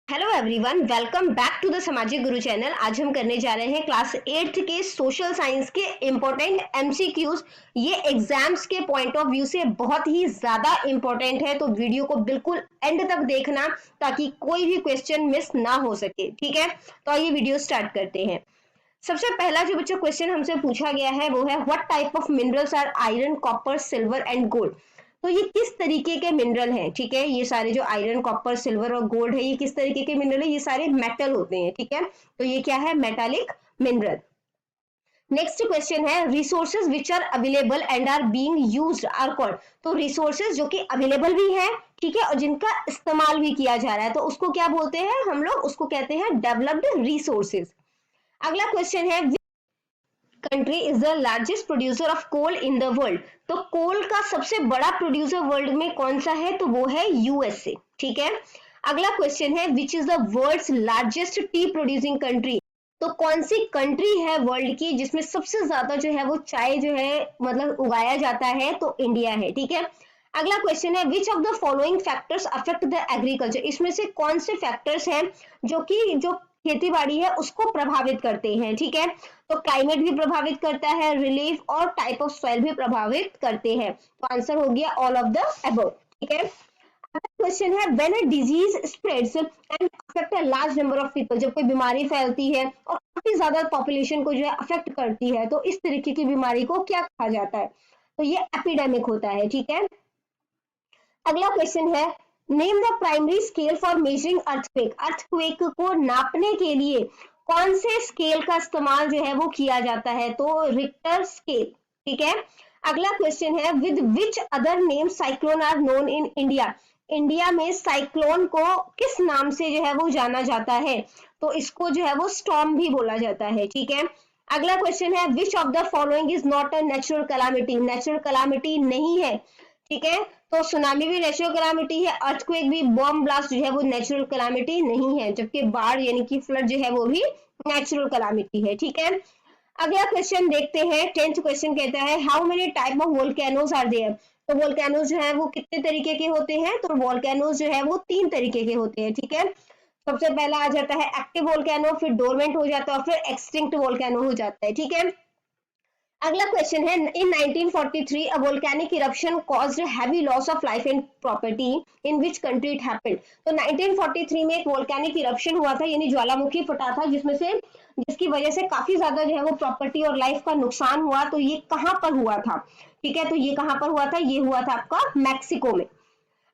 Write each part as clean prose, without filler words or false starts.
Hello everyone, welcome back to the Samajik Guru channel. आज हम करने जा रहे हैं क्लास 8th के सोशल साइंस के इम्पोर्टेंट एमसीक्यूज। ये एग्जाम्स के पॉइंट ऑफ व्यू से बहुत ही ज्यादा इम्पोर्टेंट है, तो वीडियो को बिल्कुल एंड तक देखना ताकि कोई भी क्वेश्चन मिस ना हो सके। ठीक है, तो आइए वीडियो स्टार्ट करते हैं। सबसे पहला जो बच्चों क्वेश्चन हमसे पूछा गया है वो है what type of minerals are iron, copper, silver and gold. तो ये किस तरीके के मिनरल हैं। ठीक है, ये सारे जो आयरन, कॉपर, सिल्वर और गोल्ड है, ये किस तरीके के मिनरल है। ये सारे मेटल होते हैं। ठीक है, तो ये क्या है, मेटालिक मिनरल। नेक्स्ट क्वेश्चन है resources which are available and are being used are called. तो रिसोर्सेज जो कि अवेलेबल भी है, ठीक है, और जिनका इस्तेमाल भी किया जा रहा है, तो उसको क्या बोलते हैं हम लोग, उसको कहते हैं डेवलप्ड रिसोर्सेज। अगला क्वेश्चन है country is the largest producer of coal in the world. तो कोल का सबसे बड़ा प्रोड्यूसर वर्ल्ड में कौन सा है, तो वो है यूएसए। ठीक है, अगला क्वेश्चन है which is the world's largest tea producing country. तो कौन सी कंट्री है वर्ल्ड की जिसमें सबसे ज्यादा जो है वो चाय जो है मतलब उगाया जाता है, तो इंडिया है। ठीक है, अगला क्वेश्चन है which of the following factors affect the agriculture. इसमें से कौन से फैक्टर्स हैं जो खेती बाड़ी है उसको प्रभावित करते हैं। ठीक है, तो क्लाइमेट भी प्रभावित करता है, रिलीफ और टाइप ऑफ सॉइल भी प्रभावित करते हैं। तो आंसर हो गया ऑल ऑफ द अबव। ठीक है, क्वेश्चन है when a disease spreads and affect a large number of people. जब कोई बीमारी फैलती है और काफी ज्यादा पॉपुलेशन को जो है अफेक्ट करती है, तो इस तरीके की बीमारी को क्या कहा जाता है, तो ये एपिडेमिक होता है। ठीक है, अगला क्वेश्चन है name the primary scale for measuring earthquake. Earthquake को नापने के लिए कौन से स्केल का इस्तेमाल जो है वो किया जाता है, तो रिक्टर स्केल। ठीक है, अगला क्वेश्चन है with which other name cyclone are known in India. India में साइक्लोन को किस नाम से जो है वो जाना जाता है, तो इसको जो है वो स्टॉर्म भी बोला जाता है। ठीक है, अगला क्वेश्चन है which of the following is not a natural calamity. Natural calamity नहीं है। ठीक है, तो सुनामी भी नेचुरल कैलामिटी है, अर्थक्वेक भी, बॉम्ब ब्लास्ट जो है वो नेचुरल कैलामिटी नहीं है, जबकि बाढ़ यानी कि फ्लड जो है वो भी नेचुरल कैलामिटी है। ठीक है, अगला क्वेश्चन देखते हैं। 10th क्वेश्चन कहता है how many type of volcanoes are there. तो वोल्केनोज जो है वो कितने तरीके के होते हैं, तो वोल्केनोज जो है वो 3 तरीके के होते हैं। ठीक है, सबसे पहला आ जाता है एक्टिव वोल्केनो, फिर डोरमेंट हो जाता है और फिर एक्सटिंक्ट वोल्केनो हो जाता है। ठीक है, अगला क्वेश्चन है इन 1943 a volcanic eruption caused heavy loss of life and property in which country it happened। तो 1943 में एक वोल्केनिक इरप्शन हुआ था, यानी ज्वालामुखी फटा था, जिसकी वजह से काफी ज्यादा जो है वो प्रॉपर्टी और लाइफ का नुकसान हुआ। तो ये कहां पर हुआ था, ठीक है, तो ये कहां पर हुआ था, ये हुआ था आपका मैक्सिको में।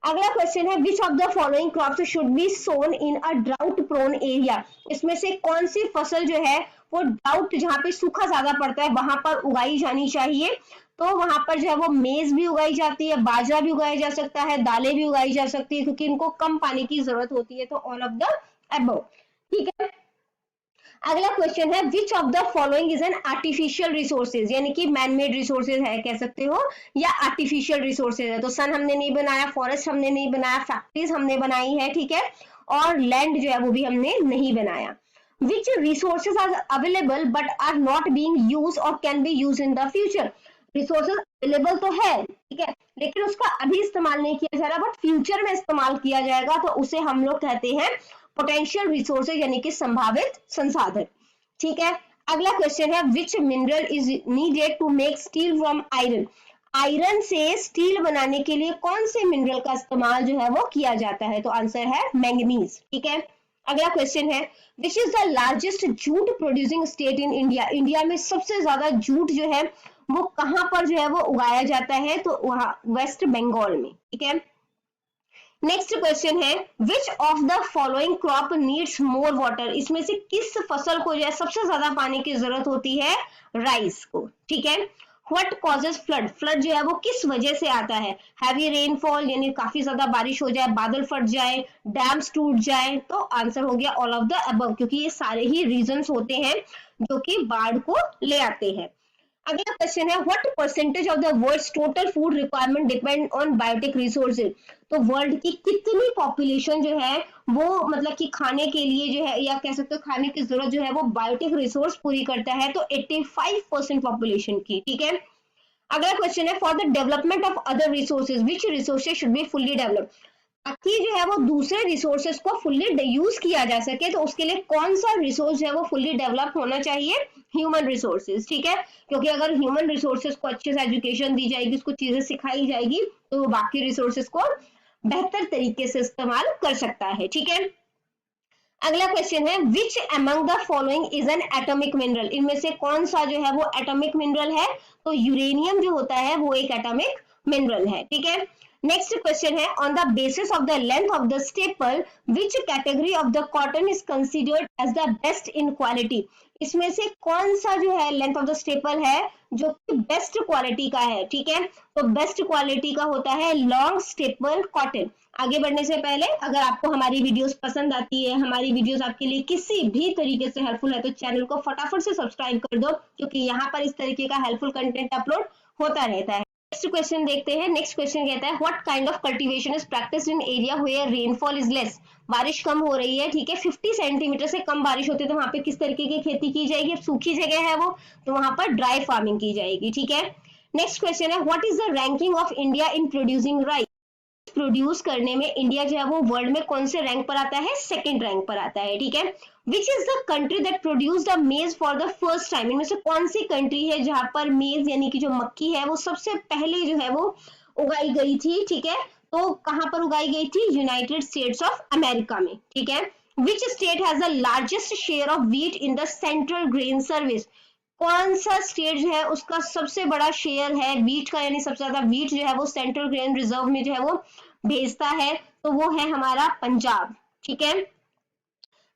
अगला क्वेश्चन है which of the following crops should be sown in a drought prone area. इसमें से कौन सी फसल जो है वो ड्राउट, जहां पे सूखा ज्यादा पड़ता है, वहां पर उगाई जानी चाहिए। तो वहां पर जो है वो मेज भी उगाई जाती है, बाजरा भी उगाया जा सकता है, दालें भी उगाई जा सकती है, क्योंकि इनको कम पानी की जरूरत होती है। तो ऑल ऑफ द अबव। ठीक है, अगला क्वेश्चन है which of the following is an artificial resources, यानी कि मैन मेड रिसोर्सेज है कह सकते हो, या आर्टिफिशियल रिसोर्सेज है। तो सन हमने नहीं बनाया, फॉरेस्ट हमने नहीं बनाया, फैक्ट्रीज हमने बनाई है। ठीक है, और लैंड जो है वो भी हमने नहीं बनाया। Which resources are available but are not being used और can be used in the future. Resources available तो है, ठीक है, लेकिन उसका अभी इस्तेमाल नहीं किया जा रहा, बट फ्यूचर में इस्तेमाल किया जाएगा, तो उसे हम लोग कहते हैं पोटेंशियल रिसोर्सेज, यानी कि संभावित संसाधन। ठीक है, अगला क्वेश्चन है which mineral is needed to make steel from iron. Iron से स्टील बनाने के लिए कौन से मिनरल का इस्तेमाल जो है वो किया जाता है, तो आंसर है मैंगनीज। ठीक है, अगला क्वेश्चन है which is the largest jute producing state in India. India में सबसे ज्यादा जूट जो है वो कहां पर जो है वो उगाया जाता है, तो वहां वेस्ट बंगाल में। ठीक है, नेक्स्ट क्वेश्चन है which of the following crop needs more water. इसमें से किस फसल को जो है सबसे ज्यादा पानी की जरूरत होती है, राइस को। ठीक है, व्हाट कॉजेज फ्लड। फ्लड जो है वो किस वजह से आता है, हैवी रेनफॉल, यानी काफी ज्यादा बारिश हो जाए, बादल फट जाए, डैम्स टूट जाए। तो आंसर हो गया ऑल ऑफ द अबव, क्योंकि ये सारे ही रीजंस होते हैं जो कि बाढ़ को ले आते हैं। अगला क्वेश्चन है what percentage of the world's total food requirement depend on biotic resources. तो वर्ल्ड की कितनी पॉपुलेशन जो है वो मतलब कि खाने के लिए जो है, या कह सकते हो खाने की जरूरत जो है वो बायोटिक रिसोर्स पूरी करता है, तो 85% पॉपुलेशन की। ठीक है, अगला क्वेश्चन है for the development of other resources which resources should be fully developed. ताकि जो है वो दूसरे रिसोर्सेज को फुल्ली यूज किया जा सके। तो उसके लिए कौन सा रिसोर्स है वो फुल्ली डेवलप होना चाहिए? ह्यूमन रिसोर्सेज, ठीक है। क्योंकि अगर ह्यूमन रिसोर्सेज को अच्छे से एजुकेशन दी जाएगी, उसको चीजें सिखाई जाएगी, तो वो बाकी रिसोर्सेज को बेहतर तरीके से इस्तेमाल कर सकता है, ठीक है। अगला क्वेश्चन है which among the following is an atomic mineral, इनमें से कौन सा जो है वो एटॉमिक मिनरल है? तो यूरेनियम जो होता है वो एक एटॉमिक मिनरल है, ठीक है। नेक्स्ट क्वेश्चन है on the basis of the length of the staple which category of the cotton is considered as the best in quality, इसमें से कौन सा जो है लेंथ ऑफ द स्टेपल है जो कि बेस्ट क्वालिटी का है, ठीक है। तो बेस्ट क्वालिटी का होता है लॉन्ग स्टेपल कॉटन। आगे बढ़ने से पहले अगर आपको हमारी वीडियोस पसंद आती है, हमारी वीडियोस आपके लिए किसी भी तरीके से हेल्पफुल है, तो चैनल को फटाफट से सब्सक्राइब कर दो, क्योंकि यहाँ पर इस तरीके का हेल्पफुल कंटेंट अपलोड होता रहता है। नेक्स्ट क्वेश्चन देखते हैं। नेक्स्ट क्वेश्चन कहता है what kind of cultivation is practised in area where rainfall is less, बारिश कम हो रही है, ठीक है, 50 सेंटीमीटर से कम बारिश होती है, तो वहां पे किस तरीके की खेती की जाएगी? अब सूखी जगह है वो, तो वहां पर ड्राई फार्मिंग की जाएगी, ठीक है। नेक्स्ट क्वेश्चन है what is the ranking of India in producing rice, produce करने में इंडिया जो है वो वर्ल्ड में कौन से रैंक पर आता है? सेकंड रैंक पर आता है, ठीक है। Which is the country that produce the मेज फॉर द फर्स्ट टाइम, इनमें से कौन सी कंट्री है जहां पर मेज यानी कि जो मक्की है वो सबसे पहले जो है वो उगाई गई थी, ठीक है। तो कहां पर उगाई गई थी? यूनाइटेड स्टेट्स ऑफ अमेरिका में, ठीक है। Which state has the largest share of wheat in the central grain service, कौन सा स्टेट जो है उसका सबसे बड़ा शेयर है व्हीट का, यानी सबसे ज्यादा व्हीट जो है वो सेंट्रल ग्रेन रिजर्व में जो है वो भेजता है? तो वो है हमारा पंजाब, ठीक है।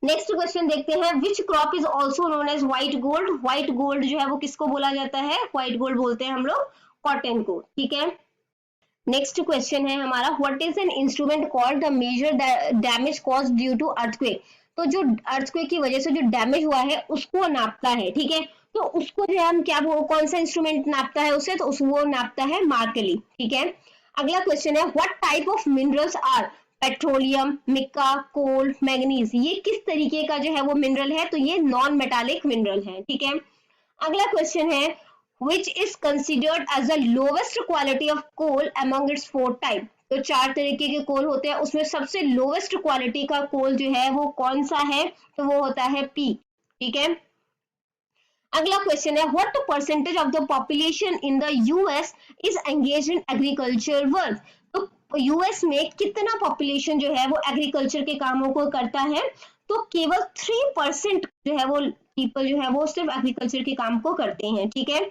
नेक्स्ट क्वेश्चन देखते हैं which crop is also known as white gold, white gold जो है वो किसको बोला जाता है? व्हाइट गोल्ड बोलते हैं हम लोग कॉटन को, ठीक है। नेक्स्ट क्वेश्चन है हमारा what is an instrument called the major damage cause due to earthquake, तो जो अर्थक्वेक की वजह से जो डैमेज हुआ है उसको नापता है, ठीक है। तो उसको जो है हम क्या कौन सा इंस्ट्रूमेंट नापता है उसे? तो वो नापता है मार्कली, ठीक है। अगला क्वेश्चन है what type of minerals are petroleum, mica, coal, manganese, ये किस तरीके का जो है वो मिनरल है? तो ये नॉन मेटालिक मिनरल है, ठीक है। अगला क्वेश्चन है which is considered as the lowest quality of coal among its 4 type, तो 4 तरीके के कोल होते हैं, उसमें सबसे लोवेस्ट क्वालिटी का कोल जो है वो कौन सा है? तो वो होता है पी, ठीक है। अगला क्वेश्चन है what percentage of the population in the US is engaged in agriculture work, तो यूएस में कितना पॉपुलेशन जो है वो एग्रीकल्चर के कामों को करता है? तो केवल 3% जो है वो पीपल जो है वो सिर्फ एग्रीकल्चर के काम को करते हैं, ठीक है।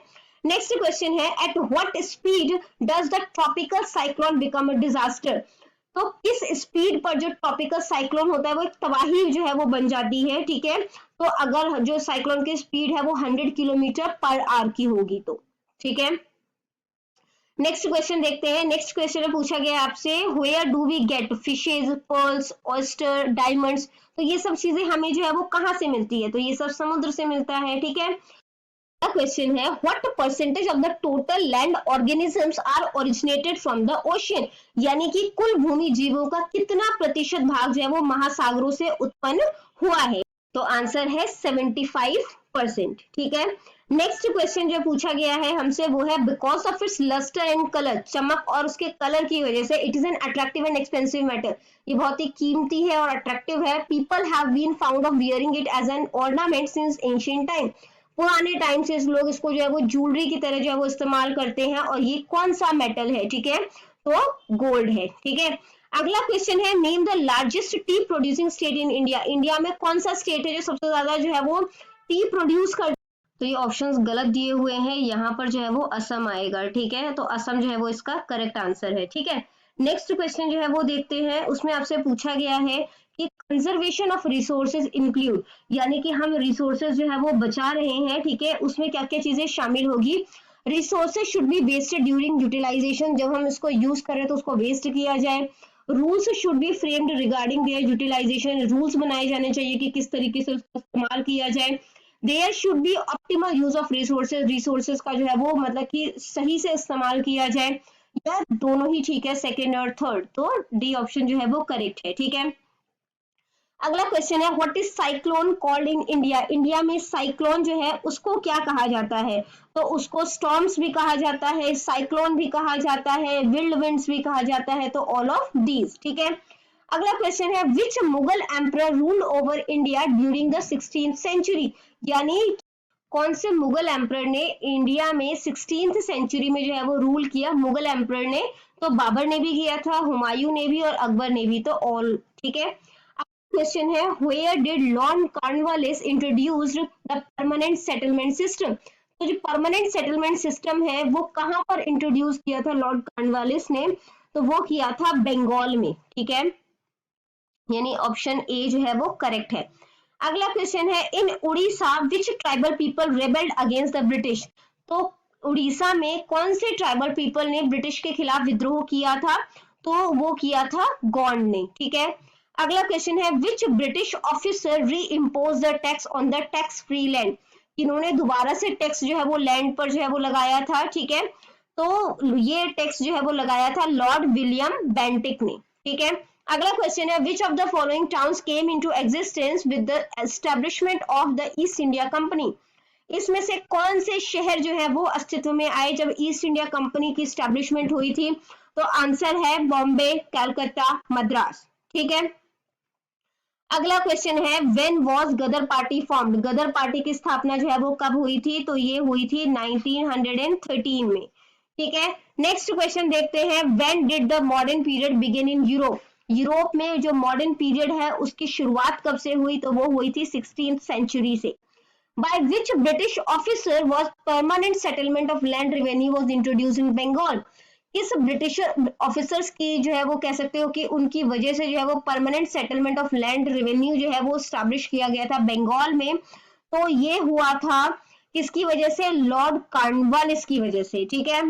नेक्स्ट क्वेश्चन है at what speed does the tropical cyclone become a disaster, तो किस स्पीड पर जो ट्रॉपिकल साइक्लोन होता है वो एक तबाही जो है वो बन जाती है, ठीक है। तो अगर जो साइक्लोन की स्पीड है वो 100 किलोमीटर पर आवर की होगी तो, ठीक है। नेक्स्ट क्वेश्चन देखते हैं। नेक्स्ट क्वेश्चन में पूछा गया आपसे where do we get fishes, pearls, oyster, diamonds, तो ये सब चीजें हमें जो है वो कहाँ से मिलती है? तो ये सब समुद्र से मिलता है, ठीक है। क्वेश्चन है what percentage of the total land organisms are originated from the ocean, यानी कि कुल भूमि जीवों का कितना प्रतिशत भाग जो है वो महासागरों से उत्पन्न हुआ है? तो आंसर है 75%, ठीक है। नेक्स्ट क्वेश्चन जो पूछा गया है हमसे वो है because of its lustre and colour, चमक और उसके कलर की वजह से it is an attractive and expensive metal, ये बहुत ही कीमती है और अट्रैक्टिव है। People have been found of wearing it as an ornament since ancient time, पुराने टाइम से लोग इसको जो है वो ज्वेलरी की तरह जो है वो इस्तेमाल करते हैं, और ये कौन सा मेटल है? ठीक है, तो गोल्ड है, ठीक है। अगला क्वेश्चन है name the largest tea producing state in India, India में कौन सा स्टेट है जो सबसे ज्यादा जो है वो टी प्रोड्यूस कर, तो ये ऑप्शंस गलत दिए हुए हैं, यहाँ पर जो है वो असम आएगा, ठीक है। तो असम जो है वो इसका करेक्ट आंसर है, ठीक है। नेक्स्ट क्वेश्चन जो है वो देखते हैं, उसमें आपसे पूछा गया है कि कंजर्वेशन ऑफ रिसोर्सेज इंक्लूड, यानी कि हम रिसोर्सेज जो है वो बचा रहे हैं, ठीक है, उसमें क्या क्या चीजें शामिल होगी। Resources should be wasted during utilisation, जब हम इसको यूज करें तो उसको वेस्ट किया जाए। Rules should be framed regarding their utilisation, rules बनाए जाने चाहिए कि किस तरीके से उसका इस्तेमाल किया जाए। There should be optimal use of resources, resources का जो है वो मतलब कि सही से इस्तेमाल किया जाए, या दोनों ही ठीक है, सेकेंड और थर्ड, तो डी ऑप्शन जो है वो करेक्ट है, ठीक है। अगला क्वेश्चन है what is cyclone called in India? India में साइक्लोन जो है उसको क्या कहा जाता है? तो उसको स्टॉर्म्स भी कहा जाता है, साइक्लोन भी कहा जाता है, विल्ड विंड्स भी कहा जाता है, तो ऑल ऑफ दीज। ठीक है। अगला क्वेश्चन है which Mughal emperor ruled over India during the 16th century? यानी कौन से मुगल एम्परर ने इंडिया में 16th सेंचुरी में जो है वो रूल किया? मुगल एम्परर ने, तो बाबर ने भी किया था, हुमायूं ने भी और अकबर ने भी, तो ऑल। ठीक है। क्वेश्चन है where did Lord Cornwallis introduced the permanent settlement system? तो जो परमानेंट सेटलमेंट सिस्टम है वो कहां पर इंट्रोड्यूस किया था लॉर्ड कॉर्नवालिस ने? तो वो किया था बंगाल में। ठीक है, यानी ऑप्शन ए जो है वो करेक्ट है। अगला क्वेश्चन है in Orissa which tribal people rebelled against the British? तो उड़ीसा में कौन से ट्राइबल पीपल ने ब्रिटिश के खिलाफ विद्रोह किया था? तो वो किया था गोंड ने। ठीक है। अगला क्वेश्चन है विच ब्रिटिश ऑफिसर री impose the tax on the tax free land? इन्होंने दोबारा से टैक्स जो है वो लैंड पर जो है वो लगाया था। ठीक है, तो ये टैक्स जो है वो लगाया था लॉर्ड विलियम बेंटिक ने। ठीक है। अगला क्वेश्चन है which of the following towns came into existence with the establishment of the east India company? इसमें से कौन से शहर जो है वो अस्तित्व में आए जब ईस्ट इंडिया कंपनी की एस्टैब्लिशमेंट हुई थी? तो आंसर है बॉम्बे, कलकत्ता, मद्रास। ठीक है। अगला क्वेश्चन है when was Ghadar Party formed? Ghadar Party की स्थापना जो है वो कब हुई थी? तो ये हुई थी 1913 में। ठीक है। नेक्स्ट क्वेश्चन देखते हैं when did the modern period begin in Europe? Europe में जो मॉडर्न पीरियड है उसकी शुरुआत कब से हुई? तो वो हुई थी 16th सेंचुरी से। By which British officer was permanent settlement of land revenue was introduced in Bengal? किस ब्रिटिश ऑफिसर्स की जो है वो कह सकते हो कि उनकी वजह से जो है वो permanent settlement of land revenue जो है वो स्टैब्लिश किया गया था बंगाल में? तो ये हुआ था किसकी वजह से? लॉर्ड कॉर्नवालिस की वजह से। ठीक है।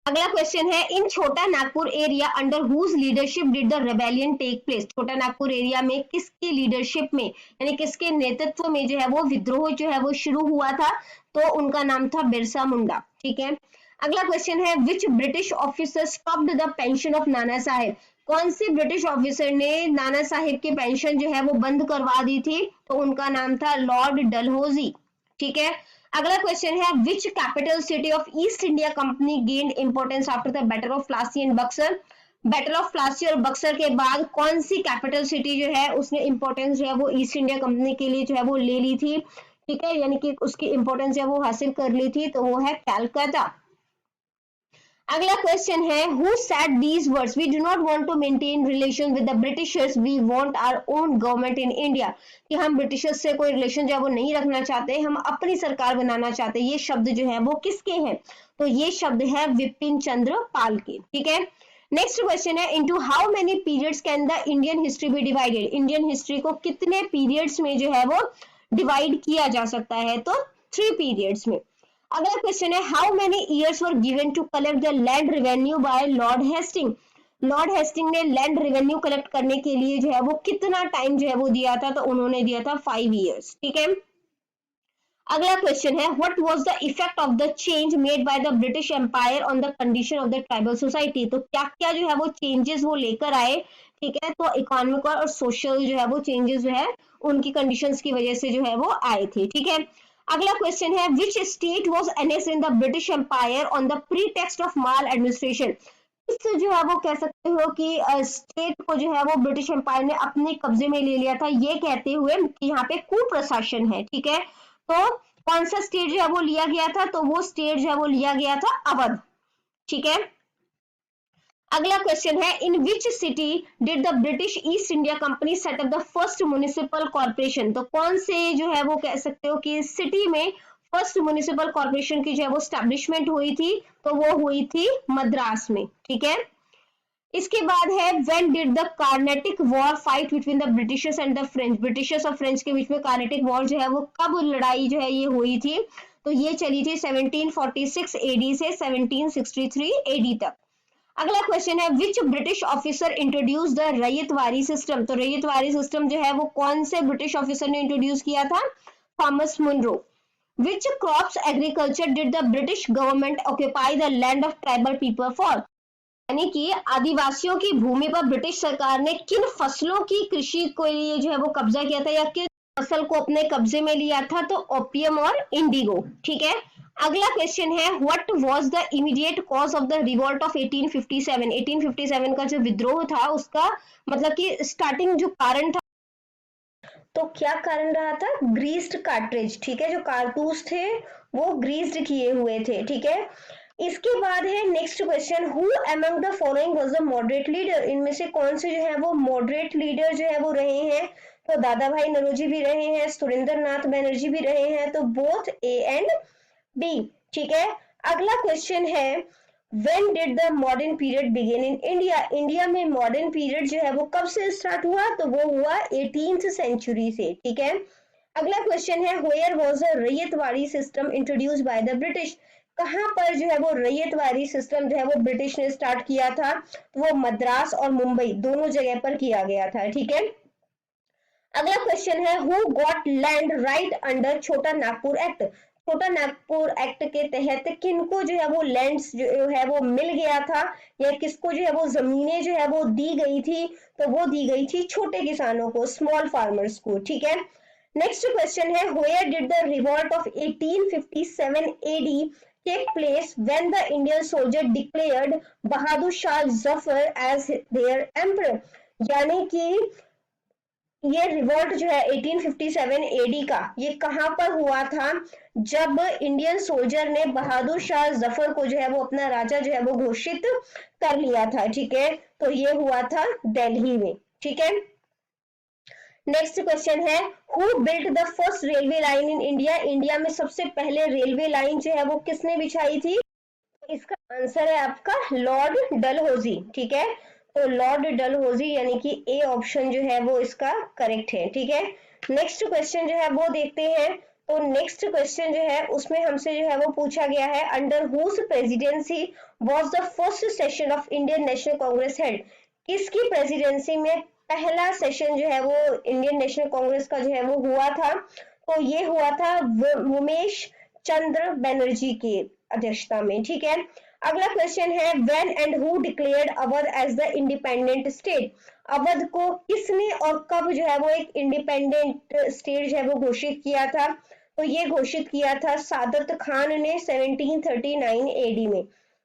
अगला क्वेश्चन है in Chota Nagpur area under whose leadership did the rebellion take place? Chota Nagpur area में किसकी लीडरशिप में यानी किसके नेतृत्व में जो है वो विद्रोह जो है वो शुरू हुआ था? तो उनका नाम था बिरसा मुंडा। ठीक है। अगला क्वेश्चन है which British officer stopped the pension of Nana Saheb? कौन से ब्रिटिश ऑफिसर ने नाना साहेब की पेंशन जो है वो बंद करवा दी थी? तो उनका नाम था लॉर्ड डलहौजी। ठीक है। अगला क्वेश्चन है which capital city of East India Company gained importance after the battle of Plassey and Buxar? Battle of Plassey और बक्सर के बाद कौन सी कैपिटल सिटी जो है उसने इंपोर्टेंस जो है वो ईस्ट इंडिया कंपनी के लिए जो है वो ले ली थी? ठीक है, यानी कि उसकी इंपोर्टेंस जो है वो हासिल कर ली थी, तो वो है कलकत्ता। अगला क्वेश्चन है who said these words we do not want to maintain relation with the Britishers we want our own government in India? कि हम ब्रिटिशर्स से कोई रिलेशन जो है वो नहीं रखना चाहते, हम अपनी सरकार बनाना चाहते। ये शब्द जो है वो किसके हैं? तो ये शब्द है विपिन चंद्र पाल के। ठीक है। नेक्स्ट क्वेश्चन है into how many periods can the Indian history be divided? Indian history को कितने पीरियड्स में जो है वो डिवाइड किया जा सकता है? तो 3 पीरियड्स में। अगला क्वेश्चन है how many years were given to collect the land revenue by Lord Hasting? Lord Hasting ने लैंड रेवेन्यू कलेक्ट करने के लिए जो है वो कितना टाइम जो है वो दिया था? तो उन्होंने दिया था 5 इयर्स। ठीक है। अगला क्वेश्चन है what was the effect of the change made by the British empire on the condition of the tribal society? तो क्या क्या जो है वो चेंजेस वो लेकर आए? ठीक है, तो इकोनॉमिक और सोशल जो है वो चेंजेस जो है उनकी कंडीशंस की वजह से जो है वो आए थे। ठीक है। अगला क्वेश्चन है which state was annexed in the British empire on the pretext of maladministration? इससे जो है वो कह सकते हो कि स्टेट को जो है वो ब्रिटिश एम्पायर ने अपने कब्जे में ले लिया था, ये कहते हुए कि यहाँ पे कुप्रशासन है। ठीक है, तो कौन सा स्टेट जो है वो लिया गया था? तो वो स्टेट जो है वो लिया गया था अवध। ठीक है। अगला क्वेश्चन है in which city did the British East India Company set up the first municipal corporation? तो कौन से जो है वो कह सकते हो कि सिटी में फर्स्ट म्युनिसिपल कॉर्पोरेशन की जो है वो स्टैब्लिशमेंट हुई थी? तो वो हुई थी मद्रास में। ठीक है। इसके बाद है when did the Carnatic war fight between the Britishers and the French? Britishers और फ्रेंच के बीच में कार्नेटिक वॉर जो है वो कब लड़ाई जो है ये हुई थी? तो ये चली थी 1746 एडी से 1763 एडी तक। अगला क्वेश्चन है which British officer introduce the ryotwari system? तो रैयतवारी सिस्टम जो है वो कौन से ब्रिटिश ऑफिसर ने इंट्रोड्यूस किया था? Thomas Munro. Which crops agriculture did the British government occupy the land of tribal people for? यानी कि आदिवासियों की भूमि पर ब्रिटिश सरकार ने किन फसलों की कृषि को लिए जो है वो कब्जा किया था या किन फसल को अपने कब्जे में लिया था, तो ओपियम और इंडिगो। ठीक है, अगला क्वेश्चन है what was the immediate cause of the revolt of 1857। 1857 का जो विद्रोह था उसका मतलब कि स्टार्टिंग जो कारण था, तो क्या कारण रहा था? Greased cartridge. ठीक है, जो कारतूस थे वो ग्रीस्ड किए हुए थे। ठीक है, इसके बाद है next question, who among the following was the moderate leader. इनमें से कौन से जो है वो मॉडरेट लीडर जो है वो रहे हैं? तो दादा भाई नौरोजी भी रहे हैं, सुरेंद्र नाथ बनर्जी भी रहे हैं, तो बोथ ए एंड बी। ठीक है, अगला क्वेश्चन है When did the modern period begin in India? India में मॉडर्न पीरियड जो है वो कब से स्टार्ट हुआ? तो वो हुआ 18th सेंचुरी से। ठीक है, अगला क्वेश्चन है Where was the ryotwari system introduced bye the British. कहां पर जो है वो रैयतवाड़ी सिस्टम जो है वो ब्रिटिश ने स्टार्ट किया था? तो वो मद्रास और मुंबई दोनों जगह पर किया गया था। ठीक है, अगला क्वेश्चन है who got land right under छोटा नागपुर एक्ट। छोटा नागपुर एक्ट के तहत किनको जो है वो लैंड्स जो है वो मिल गया था या किसको जो है वो जमीनें जो है वो दी गई थी? तो वो दी गई थी छोटे किसानों को, स्मॉल फार्मर्स को। ठीक है, नेक्स्ट क्वेश्चन है where did the revolt of 1857 AD take place when the Indian soldier declared Bahadur Shah Zafar as their emperor. यानी कि ये रिवॉल्ट जो है 1857 एडी का, ये कहां पर हुआ था? जब इंडियन सोल्जर ने बहादुर शाह जफर को जो है वो अपना राजा जो है वो घोषित कर लिया था। ठीक है, तो ये हुआ था दिल्ली में। ठीक है, नेक्स्ट क्वेश्चन है who built the first railway line in India. India में सबसे पहले रेलवे लाइन जो है वो किसने बिछाई थी? इसका आंसर है आपका लॉर्ड डलहौजी। ठीक है, तो लॉर्ड डलहौजी यानी कि ए ऑप्शन जो है वो इसका करेक्ट है। ठीक है, नेक्स्ट क्वेश्चन जो है वो देखते हैं। तो नेक्स्ट क्वेश्चन जो है उसमें हमसे जो है वो पूछा गया है under whose presidency was the first session of Indian National Congress held. किसकी प्रेसिडेंसी में पहला सेशन जो है वो इंडियन नेशनल कांग्रेस का जो है वो हुआ था? तो ये हुआ था उमेश चंद्र बनर्जी की अध्यक्षता में। ठीक है, अगला क्वेश्चन है when and who declared Awadh as the independent state. Awadh को किसने और कब जो है वो एक इंडिपेंडेंट स्टेट जो है वो घोषित किया था? तो ये घोषित किया था सादत खान ने 1739 एडी में।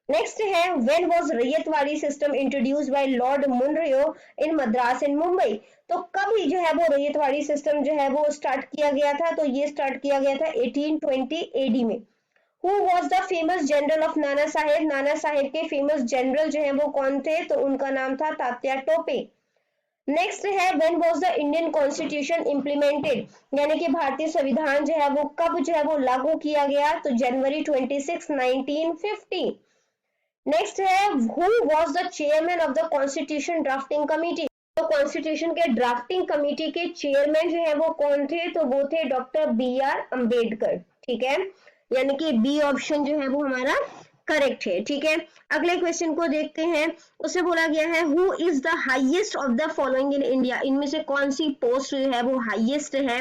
नेक्स्ट है when was ryotwari system introduced by Lord Munro in Madras and Mumbai. तो कब जो है वो रैयतवाड़ी सिस्टम जो है वो स्टार्ट किया गया था? तो ये स्टार्ट किया गया था 1820 एडी में। Who was the famous general of Nana Saheb. Nana Saheb के फेमस जनरल जो है वो कौन थे? तो उनका नाम था तात्या टोपे। नेक्स्ट है when was the Indian constitution implemented, यानी कि भारतीय संविधान जो है वो कब जो है वो लागू किया गया? तो जनवरी 26 1950। नेक्स्ट है who was the chairman of the constitution drafting committee. तो कॉन्स्टिट्यूशन के ड्राफ्टिंग कमिटी के चेयरमैन जो है वो कौन थे? तो वो थे डॉक्टर BR अम्बेडकर। ठीक है, यानी कि बी ऑप्शन जो है वो हमारा करेक्ट है। ठीक है, अगले क्वेश्चन को देखते हैं। उसे बोला गया है who is the highest of the following in India. इनमें से कौन सी पोस्ट जो है वो हाईएस्ट है?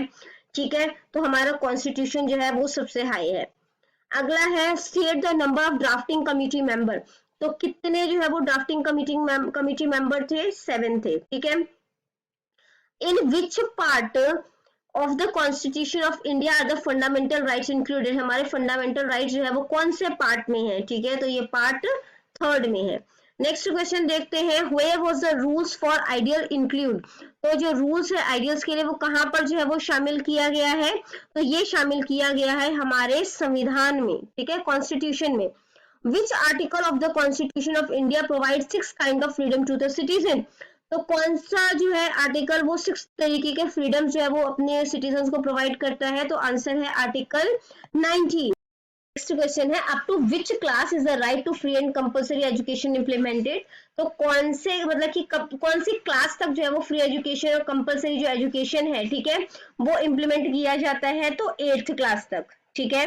ठीक है, तो हमारा कॉन्स्टिट्यूशन जो है वो सबसे हाई है। अगला है state the number of drafting committee member. तो कितने जो है वो ड्राफ्टिंग कमिटी मेंबर थे? 7 थे। ठीक है, in which part of the constitution of India are the fundamental rights included. हमारे फंडामेंटल राइट्स जो है वो कौन से पार्ट में है? ठीक है, तो ये पार्ट 3rd में है। नेक्स्ट क्वेश्चन देखते हैं where was the rules for ideal include. तो जो रूल्स है आइडियल्स के लिए वो कहां पर जो है वो शामिल किया गया है? तो ये शामिल किया गया है हमारे संविधान में। ठीक है, कॉन्स्टिट्यूशन में। Which article of the constitution of India provide 6 kind of freedom to the citizen. तो कौन सा जो है आर्टिकल वो 6 तरीके के फ्रीडम जो है वो अपने सिटीजन को प्रोवाइड करता है? तो आंसर है आर्टिकल 19। नेक्स्ट क्वेश्चन है up to which class is the right to free and compulsory education implemented. तो कौन से मतलब कि कौन सी क्लास तक जो है वो फ्री एजुकेशन और कंपल्सरी जो एजुकेशन है, ठीक है, वो इम्प्लीमेंट किया जाता है? तो 8th क्लास तक। ठीक है,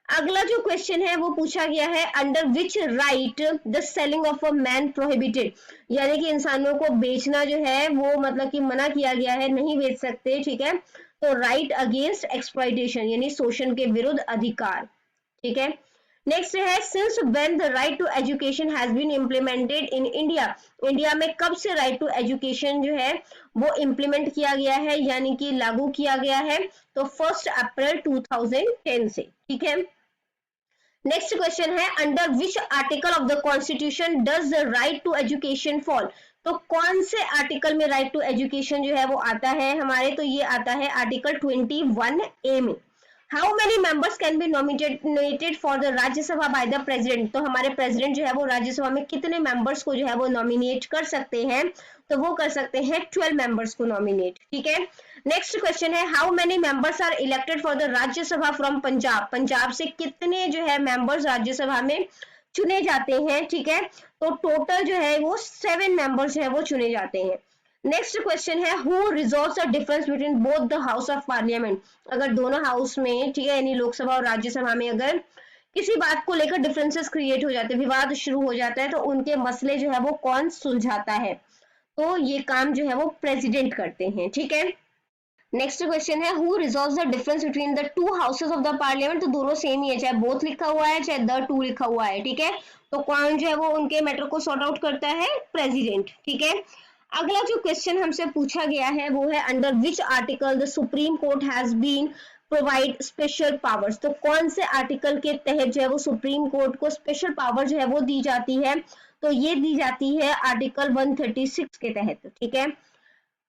अगला जो क्वेश्चन है वो पूछा गया है under which right the selling of a man prohibited. यानी कि इंसानों को बेचना जो है वो मतलब कि मना किया गया है, नहीं बेच सकते। ठीक है, तो राइट अगेंस्ट एक्सप्लॉइटेशन यानी शोषण के विरुद्ध अधिकार। ठीक है, नेक्स्ट है since when the right to education has been implemented in India, India में कब से राइट टू एजुकेशन जो है वो इम्प्लीमेंट किया गया है यानी कि लागू किया गया है, तो 1 अप्रैल 2010 से, ठीक है। नेक्स्ट क्वेश्चन है under which article of the constitution does the right to education fall, तो कौन से आर्टिकल में राइट टू एजुकेशन जो है वो आता है हमारे, तो ये आता है आर्टिकल 21A में। How many members can be nominated for the Rajya Sabha by the president, तो हमारे प्रेसिडेंट जो है वो राज्यसभा में कितने मेंबर्स को जो है वो नॉमिनेट कर सकते हैं, तो वो कर सकते हैं 12 मेंबर्स को नॉमिनेट, ठीक है। नेक्स्ट क्वेश्चन है how many members are elected for the Rajya Sabha from Punjab, Punjab से कितने जो है मेंबर्स राज्यसभा में चुने जाते हैं, ठीक है। तो टोटल जो है वो 7 मेंबर्स जो है वो चुने जाते हैं। नेक्स्ट क्वेश्चन है who resolves the difference between both the house of parliament, अगर दोनों हाउस में, ठीक है, यानी लोकसभा और राज्यसभा में अगर किसी बात को लेकर डिफरेंसेस क्रिएट हो जाते हैं, विवाद शुरू हो जाता है, तो उनके मसले जो है वो कौन सुलझाता है, तो ये काम जो है वो प्रेसिडेंट करते हैं, ठीक है। नेक्स्ट क्वेश्चन है who resolves the difference between the two houses of the parliament, तो दोनों सेम ही है, चाहे बोथ लिखा हुआ है चाहे द टू लिखा हुआ है, ठीक है। तो कौन जो है वो उनके मैटर को सॉर्ट आउट करता है, प्रेसिडेंट, ठीक है। अगला जो क्वेश्चन हमसे पूछा गया है वो है under which article the supreme court has been provide special powers, तो कौन से आर्टिकल के तहत जो है वो सुप्रीम कोर्ट को स्पेशल पावर जो है वो दी जाती है, तो ये दी जाती है आर्टिकल 136 के तहत, ठीक है।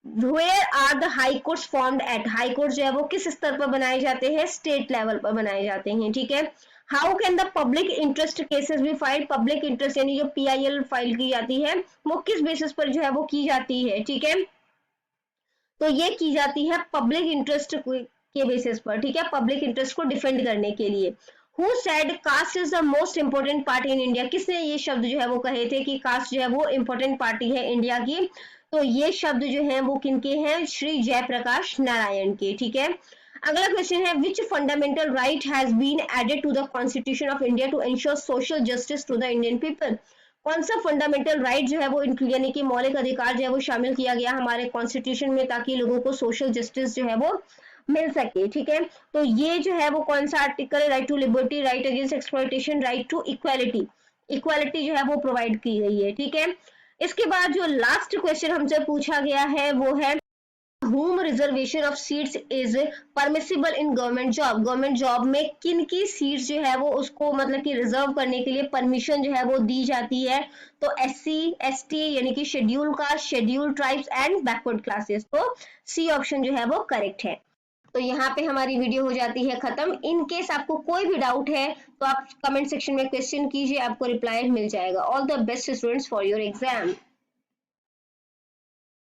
Where are the high courts formed at, high court जो है वो किस स्तर पर बनाए जाते हैं, स्टेट लेवल पर बनाए जाते हैं, ठीक है। How can the public interest cases be file, public interest यानी जो PIL फाइल की जाती है वो किस बेसिस पर जो है वो की जाती है, ठीक है। तो ये की जाती है पब्लिक इंटरेस्ट के बेसिस पर, ठीक है, पब्लिक इंटरेस्ट को डिफेंड करने के लिए। Who said caste is the most important party in India, किसने ये शब्द जो है वो कहे थे कि कास्ट जो है वो इम्पोर्टेंट पार्टी है इंडिया की, तो ये शब्द जो है वो किनके हैं, श्री जयप्रकाश नारायण के, ठीक है। अगला क्वेश्चन है which fundamental right has been added to the constitution of India to ensure social justice to the Indian people, कौन सा फंडामेंटल राइट जो है वो यानी कि मौलिक अधिकार जो है वो शामिल किया गया हमारे कॉन्स्टिट्यूशन में ताकि लोगों को सोशल जस्टिस जो है वो मिल सके, ठीक है। तो ये जो है वो कौन सा आर्टिकल है, right to liberty, right against exploitation, right to equality, equality जो है वो प्रोवाइड की गई है, ठीक है। इसके बाद जो लास्ट क्वेश्चन हमसे पूछा गया है वो है whom reservation of seats is permissible in government job, government job में किन की सीट्स जो है वो उसको मतलब कि रिजर्व करने के लिए परमिशन जो है वो दी जाती है, तो SC ST यानी कि schedule caste, schedule tribes and backward classes, तो C ऑप्शन जो है वो करेक्ट है। तो यहाँ पे हमारी वीडियो हो जाती है खत्म। इन केस आपको कोई भी डाउट है तो आप कमेंट सेक्शन में क्वेश्चन कीजिए, आपको रिप्लाई मिल जाएगा। All the best students for your exam.